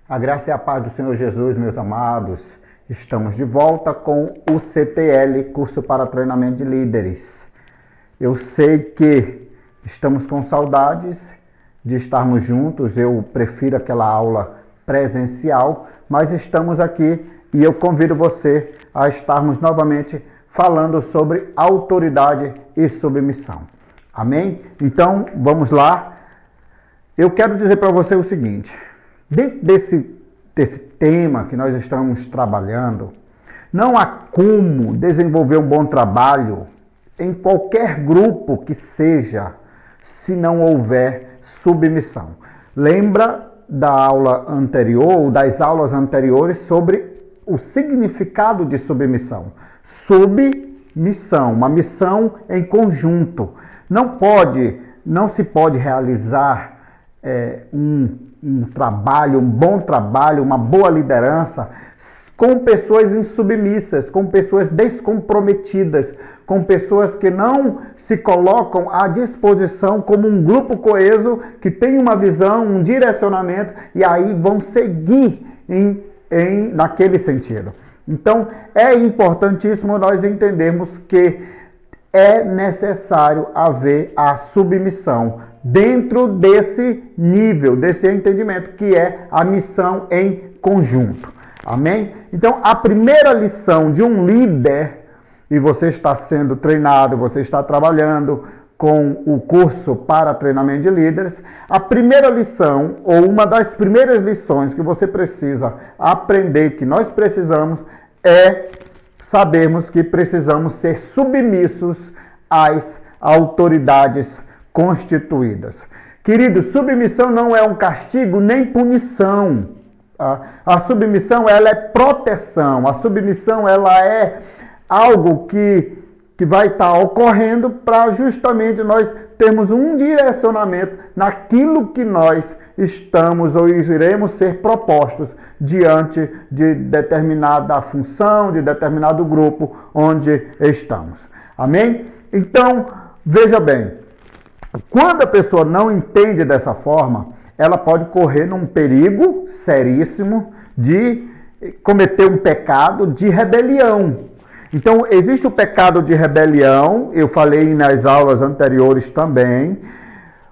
A graça e a paz do Senhor Jesus, meus amados. Estamos de volta com o CTL, Curso para Treinamento de Líderes. Eu sei que estamos com saudades de estarmos juntos, eu prefiro aquela aula presencial, mas estamos aqui e eu convido você a estarmos novamente falando sobre autoridade e submissão. Amém? Então, vamos lá. Eu quero dizer para você o seguinte: dentro desse tema que nós estamos trabalhando, não há como desenvolver um bom trabalho em qualquer grupo que seja, se não houver submissão. Lembra da aula anterior, ou das aulas anteriores, sobre o significado de submissão. Submissão, uma missão em conjunto. Não se pode realizar um trabalho, um bom trabalho, uma boa liderança com pessoas insubmissas, com pessoas descomprometidas, com pessoas que não se colocam à disposição como um grupo coeso, que tem uma visão, um direcionamento, e aí vão seguir naquele sentido. Então, é importantíssimo nós entendermos que é necessário haver a submissão dentro desse nível, desse entendimento, que é a missão em conjunto. Amém? Então, a primeira lição de um líder, e você está sendo treinado, você está trabalhando com o curso para treinamento de líderes, a primeira lição, ou uma das primeiras lições que você precisa aprender, que nós precisamos, é sabermos que precisamos ser submissos às autoridades constituídas. Queridos, submissão não é um castigo nem punição. A submissão, ela é proteção. A submissão, ela é algo que vai estar ocorrendo para justamente nós termos um direcionamento naquilo que nós estamos ou iremos ser propostos diante de determinada função, de determinado grupo onde estamos. Amém? Então, veja bem, quando a pessoa não entende dessa forma, ela pode correr num perigo seríssimo de cometer um pecado de rebelião. Então, existe o pecado de rebelião, eu falei nas aulas anteriores também.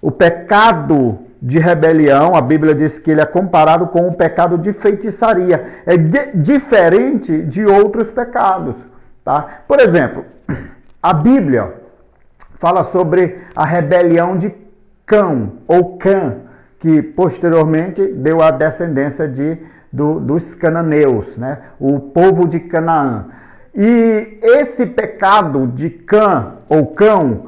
O pecado de rebelião, a Bíblia diz que ele é comparado com o pecado de feitiçaria. É diferente de outros pecados. Tá? Por exemplo, a Bíblia fala sobre a rebelião de Cão, ou Cã, que posteriormente deu a descendência dos cananeus, né? O povo de Canaã. E esse pecado de Cã, ou Cão,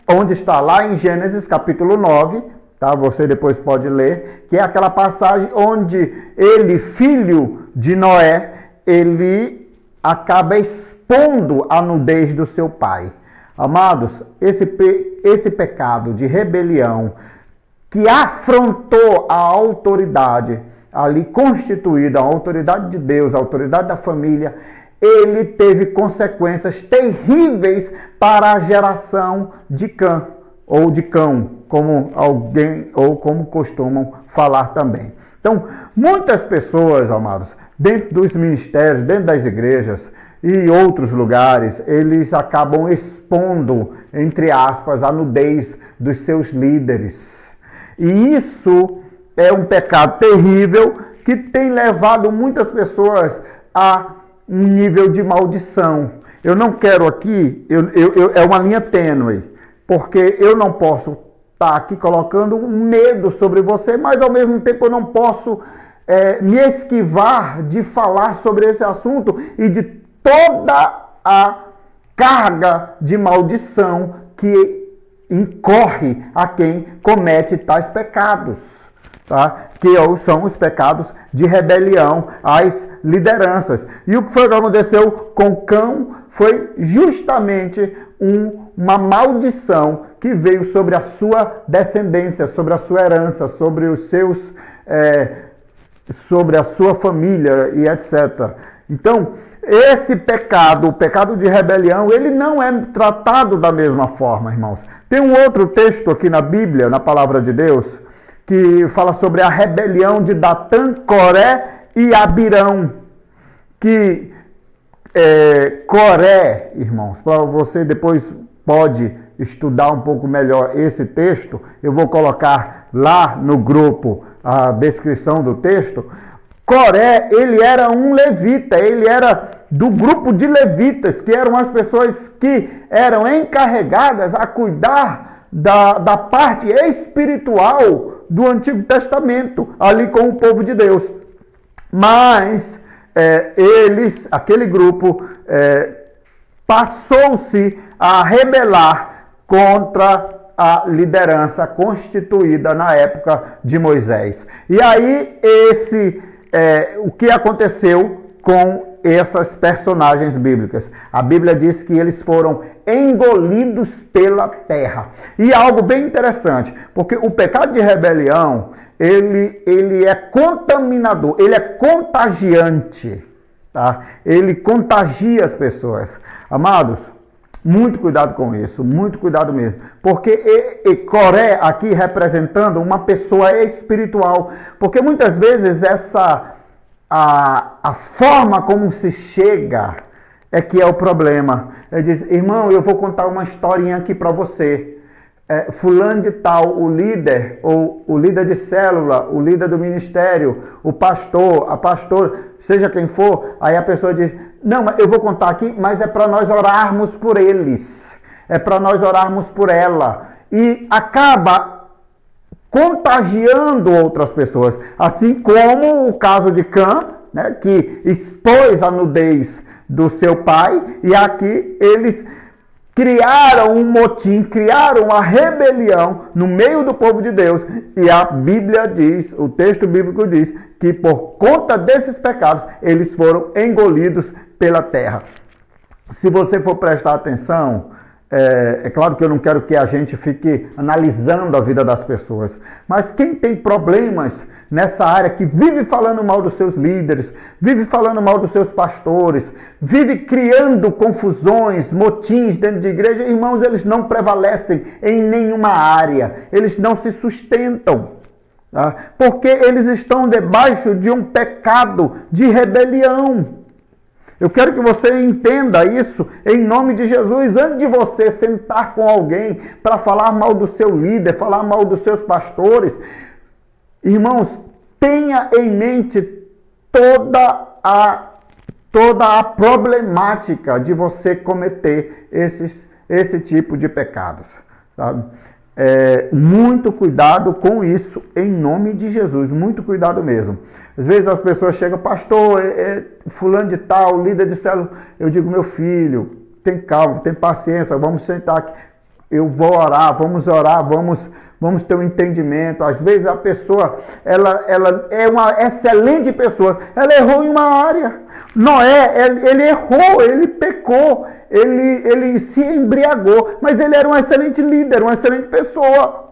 onde está lá em Gênesis capítulo 9, tá? Você depois pode ler, que é aquela passagem onde ele, filho de Noé, ele acaba expondo a nudez do seu pai. Amados, esse pecado de rebelião que afrontou a autoridade ali constituída, a autoridade de Deus, a autoridade da família, ele teve consequências terríveis para a geração de Cã, ou de Cão, como como costumam falar também. Então, muitas pessoas, amados, dentro dos ministérios, dentro das igrejas e outros lugares, eles acabam expondo, entre aspas, a nudez dos seus líderes. E isso é um pecado terrível que tem levado muitas pessoas a um nível de maldição. Eu não quero aqui, é uma linha tênue, porque eu não posso estar aqui colocando um medo sobre você, mas ao mesmo tempo eu não posso me esquivar de falar sobre esse assunto e de toda a carga de maldição que incorre a quem comete tais pecados, tá? Que são os pecados de rebelião às lideranças. E o que foi que aconteceu com Cão foi justamente uma maldição que veio sobre a sua descendência, sobre a sua herança, sobre os seus, sobre a sua família e etc. Então, esse pecado, o pecado de rebelião, ele não é tratado da mesma forma, irmãos. Tem um outro texto aqui na Bíblia, na Palavra de Deus, que fala sobre a rebelião de Datã, Coré e Abirão. Que Coré, irmãos, para você depois pode estudar um pouco melhor esse texto, eu vou colocar lá no grupo a descrição do texto. Coré, ele era um levita, ele era do grupo de levitas, que eram as pessoas que eram encarregadas a cuidar da parte espiritual do Antigo Testamento, ali com o povo de Deus. Mas aquele grupo, passou-se a rebelar contra a liderança constituída na época de Moisés. E aí, o que aconteceu com essas personagens bíblicas? A Bíblia diz que eles foram engolidos pela terra. E é algo bem interessante, porque o pecado de rebelião, ele é contaminador, ele é contagiante, tá? Ele contagia as pessoas. Amados, muito cuidado com isso, muito cuidado mesmo. Porque Coré aqui representando uma pessoa espiritual. Porque muitas vezes a forma como se chega é que é o problema. Ele diz, irmão, eu vou contar uma historinha aqui para você. Fulano de tal, o líder, ou o líder de célula, o líder do ministério, o pastor, a pastora, seja quem for, aí a pessoa diz, não, mas eu vou contar aqui, mas é para nós orarmos por eles, é para nós orarmos por ela, e acaba contagiando outras pessoas, assim como o caso de Cã, né, que expôs a nudez do seu pai, e aqui eles criaram um motim, criaram uma rebelião no meio do povo de Deus. E a Bíblia diz, o texto bíblico diz, que por conta desses pecados, eles foram engolidos pela terra. Se você for prestar atenção, é claro que eu não quero que a gente fique analisando a vida das pessoas, mas quem tem problemas nessa área, que vive falando mal dos seus líderes, vive falando mal dos seus pastores, vive criando confusões, motins dentro de igreja, irmãos, eles não prevalecem em nenhuma área, eles não se sustentam, tá? Porque eles estão debaixo de um pecado de rebelião. Eu quero que você entenda isso em nome de Jesus. Antes de você sentar com alguém para falar mal do seu líder, falar mal dos seus pastores, irmãos, tenha em mente toda a problemática de você cometer esse tipo de pecados. Sabe? Muito cuidado com isso, em nome de Jesus, muito cuidado mesmo. Às vezes as pessoas chegam, pastor, fulano de tal, líder de célula. Eu digo, meu filho, tem calma, tem paciência, vamos sentar aqui. Eu vou orar, vamos ter um entendimento. Às vezes a pessoa, ela é uma excelente pessoa, ela errou em uma área. Noé, ele errou, ele pecou, ele se embriagou, mas ele era um excelente líder, uma excelente pessoa.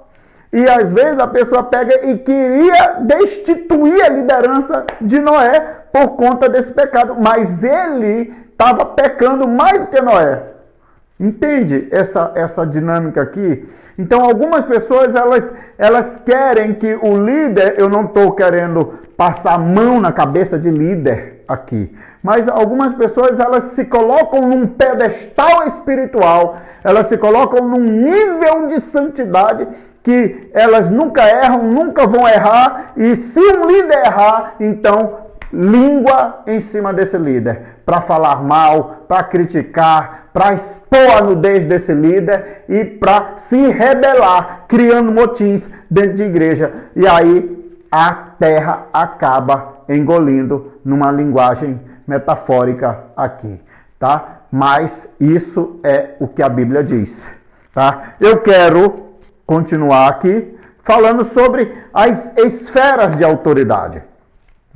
E às vezes a pessoa pega e queria destituir a liderança de Noé por conta desse pecado, mas ele estava pecando mais do que Noé. Entende essa dinâmica aqui? Então, algumas pessoas, elas querem que o líder, eu não estou querendo passar a mão na cabeça de líder aqui, mas algumas pessoas, elas se colocam num pedestal espiritual, elas se colocam num nível de santidade que elas nunca erram, nunca vão errar, e se um líder errar, então língua em cima desse líder, para falar mal, para criticar, para expor a nudez desse líder e para se rebelar, criando motins dentro de igreja. E aí a terra acaba engolindo, numa linguagem metafórica aqui, tá? Mas isso é o que a Bíblia diz, tá? Eu quero continuar aqui falando sobre as esferas de autoridade.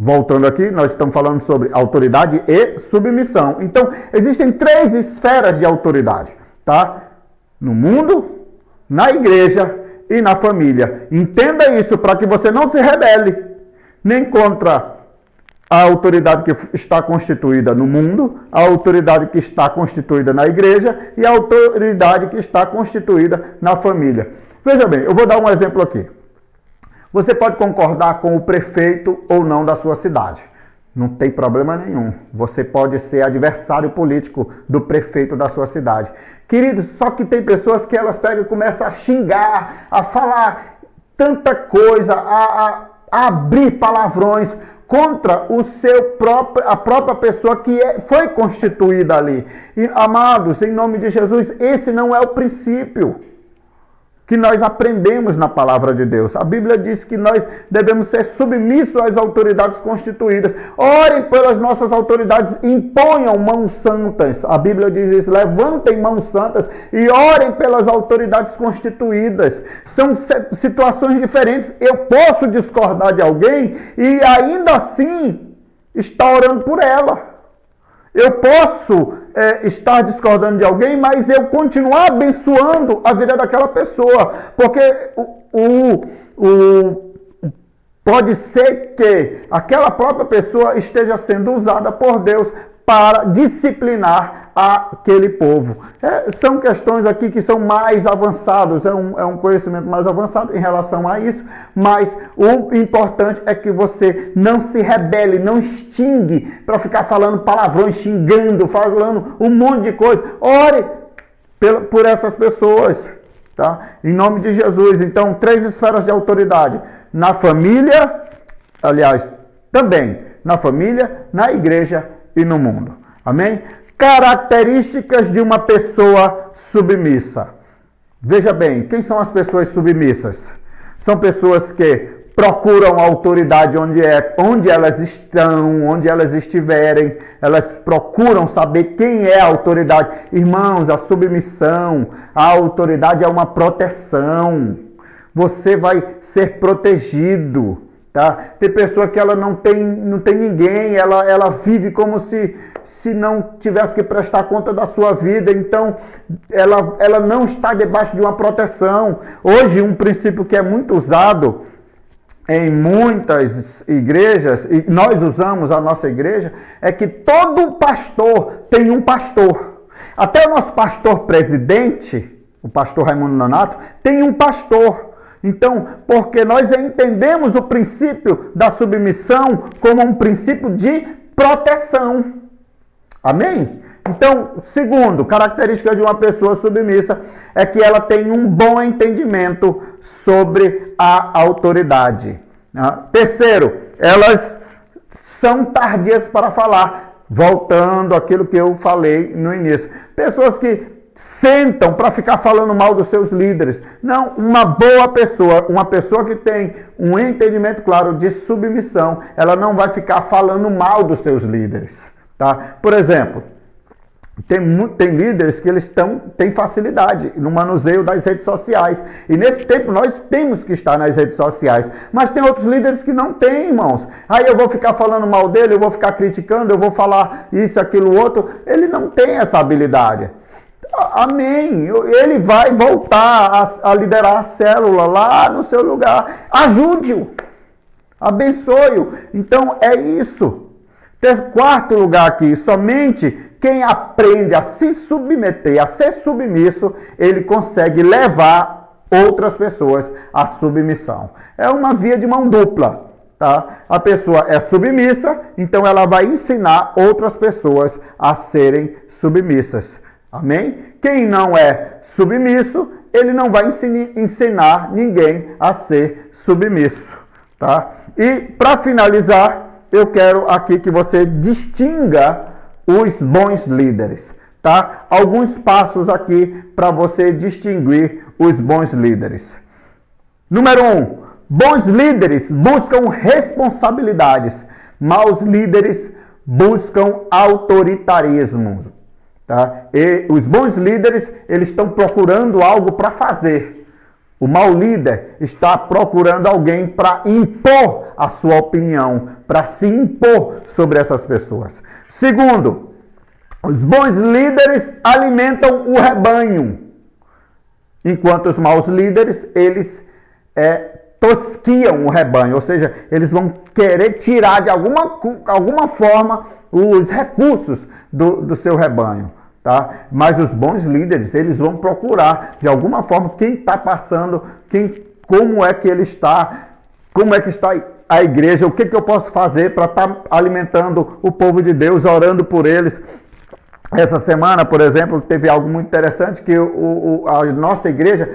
Voltando aqui, nós estamos falando sobre autoridade e submissão. Então, existem 3 esferas de autoridade, tá? No mundo, na igreja e na família. Entenda isso para que você não se rebele, nem contra a autoridade que está constituída no mundo, a autoridade que está constituída na igreja e a autoridade que está constituída na família. Veja bem, eu vou dar um exemplo aqui. Você pode concordar com o prefeito ou não da sua cidade. Não tem problema nenhum. Você pode ser adversário político do prefeito da sua cidade. Queridos, só que tem pessoas que elas pegam e começam a xingar, a falar tanta coisa, a abrir palavrões contra a própria pessoa que foi constituída ali. E, amados, em nome de Jesus, esse não é o princípio que nós aprendemos na palavra de Deus. A Bíblia diz que nós devemos ser submissos às autoridades constituídas. Orem pelas nossas autoridades, imponham mãos santas. A Bíblia diz isso, levantem mãos santas e orem pelas autoridades constituídas. São situações diferentes. Eu posso discordar de alguém e ainda assim estar orando por ela. Eu posso estar discordando de alguém, mas eu continuar abençoando a vida daquela pessoa. Porque pode ser que aquela própria pessoa esteja sendo usada por Deus para disciplinar aquele povo. São questões aqui que são mais avançadas, é um conhecimento mais avançado em relação a isso, mas o importante é que você não se rebele, não extingue para ficar falando palavrões, xingando, falando um monte de coisa. Ore por essas pessoas, tá? Em nome de Jesus. Então, 3 esferas de autoridade. Na família, aliás, também na família, na igreja e no mundo. Amém? Características de uma pessoa submissa. Veja bem, quem são as pessoas submissas? São pessoas que procuram a autoridade onde elas estão, onde elas estiverem. Elas procuram saber quem é a autoridade. Irmãos, a submissão, a autoridade é uma proteção. Você vai ser protegido. Tá? Tem pessoa que ela não tem ninguém, ela vive como se não tivesse que prestar conta da sua vida, então ela não está debaixo de uma proteção. Hoje, um princípio que é muito usado em muitas igrejas, e nós usamos a nossa igreja, é que todo pastor tem um pastor. Até o nosso pastor presidente, o pastor Raimundo Nonato, tem um pastor. Então, porque nós entendemos o princípio da submissão como um princípio de proteção. Amém? Então, segundo, característica de uma pessoa submissa é que ela tem um bom entendimento sobre a autoridade. Terceiro, elas são tardias para falar. Voltando àquilo que eu falei no início. Pessoas que sentam para ficar falando mal dos seus líderes. Não, uma boa pessoa, uma pessoa que tem um entendimento claro de submissão, ela não vai ficar falando mal dos seus líderes. Tá? Por exemplo, tem líderes que eles têm facilidade no manuseio das redes sociais. E nesse tempo nós temos que estar nas redes sociais. Mas tem outros líderes que não têm, irmãos. Aí eu vou ficar falando mal dele, eu vou ficar criticando, eu vou falar isso, aquilo, outro. Ele não tem essa habilidade. Amém. Ele vai voltar a liderar a célula lá no seu lugar. Ajude-o. Abençoe-o. Então é isso. Quarto lugar aqui, somente quem aprende a se submeter, a ser submisso, ele consegue levar outras pessoas à submissão. É uma via de mão dupla. Tá? A pessoa é submissa, então ela vai ensinar outras pessoas a serem submissas. Amém? Quem não é submisso, ele não vai ensinar ninguém a ser submisso. Tá? E para finalizar, eu quero aqui que você distinga os bons líderes. Tá? Alguns passos aqui para você distinguir os bons líderes. Número 1. Bons líderes buscam responsabilidades. Maus líderes buscam autoritarismo. Tá? E os bons líderes, eles estão procurando algo para fazer. O mau líder está procurando alguém para impor a sua opinião, para se impor sobre essas pessoas. Segundo, os bons líderes alimentam o rebanho, enquanto os maus líderes, eles tosquiam o rebanho, ou seja, eles vão querer tirar de alguma forma os recursos do seu rebanho. Tá? Mas os bons líderes, eles vão procurar de alguma forma quem está passando, como é que ele está como é que está a igreja, o que eu posso fazer para estar alimentando o povo de Deus, orando por eles. Essa semana, por exemplo, teve algo muito interessante, que a nossa igreja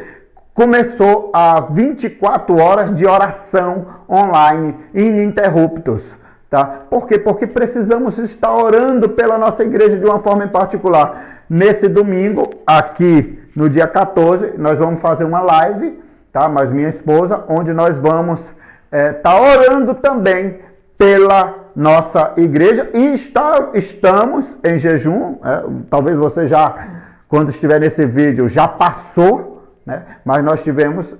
começou a 24 horas de oração online, ininterruptos. Tá? Por quê? Porque precisamos estar orando pela nossa igreja de uma forma em particular. Nesse domingo, aqui no dia 14, nós vamos fazer uma live, tá? Mas minha esposa, onde nós vamos estar orando também pela nossa igreja e estamos em jejum. Talvez você já, quando estiver nesse vídeo, já passou, né? Mas nós tivemos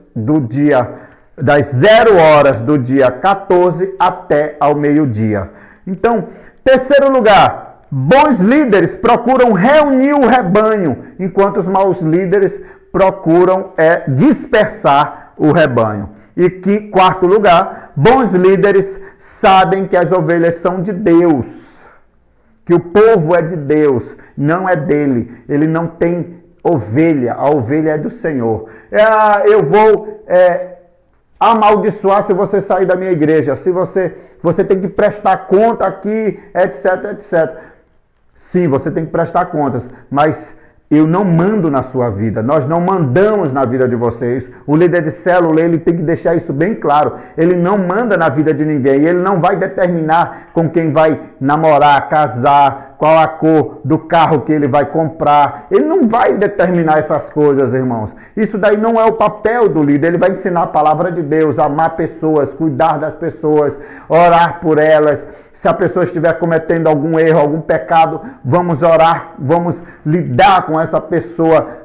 das 0 horas do dia 14 até ao meio-dia. Então, terceiro lugar, bons líderes procuram reunir o rebanho, enquanto os maus líderes procuram dispersar o rebanho. E quarto lugar, bons líderes sabem que as ovelhas são de Deus, que o povo é de Deus, não é dele. Ele não tem ovelha, a ovelha é do Senhor. Eu vou amaldiçoar se você sair da minha igreja, se você tem que prestar conta aqui, etc, etc. Sim, você tem que prestar contas, mas eu não mando na sua vida, nós não mandamos na vida de vocês. O líder de célula, ele tem que deixar isso bem claro. Ele não manda na vida de ninguém, ele não vai determinar com quem vai namorar, casar, qual a cor do carro que ele vai comprar. Ele não vai determinar essas coisas, irmãos. Isso daí não é o papel do líder. Ele vai ensinar a palavra de Deus, amar pessoas, cuidar das pessoas, orar por elas. Se a pessoa estiver cometendo algum erro, algum pecado, vamos orar, vamos lidar com essa pessoa,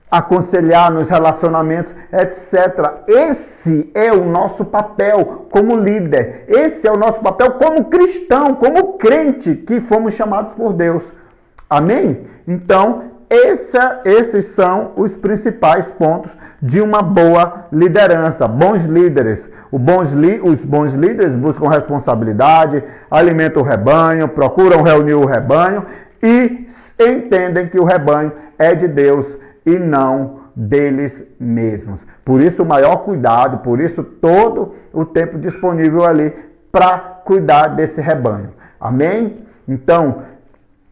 aconselhar nos relacionamentos, etc. Esse é o nosso papel como líder. Esse é o nosso papel como cristão, como crente que fomos chamados por Deus. Amém? Então, esses são os principais pontos de uma boa liderança. Bons líderes. Os bons líderes buscam responsabilidade, alimentam o rebanho, procuram reunir o rebanho e entendem que o rebanho é de Deus e não deles mesmos. Por isso o maior cuidado, por isso todo o tempo disponível ali para cuidar desse rebanho. Amém? Então,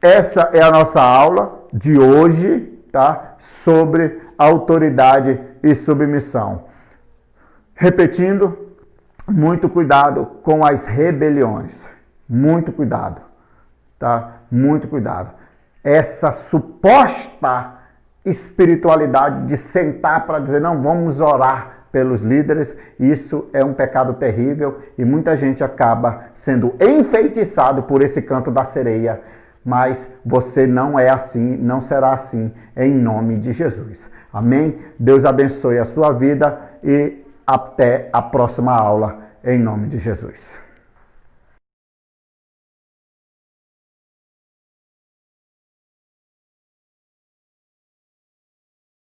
essa é a nossa aula de hoje, tá? Sobre autoridade e submissão. Repetindo, muito cuidado com as rebeliões. Muito cuidado, tá? Muito cuidado. Essa suposta espiritualidade de sentar para dizer, não, vamos orar pelos líderes, isso é um pecado terrível e muita gente acaba sendo enfeitiçado por esse canto da sereia. Mas você não é assim, não será assim, em nome de Jesus. Amém? Deus abençoe a sua vida e até a próxima aula, em nome de Jesus.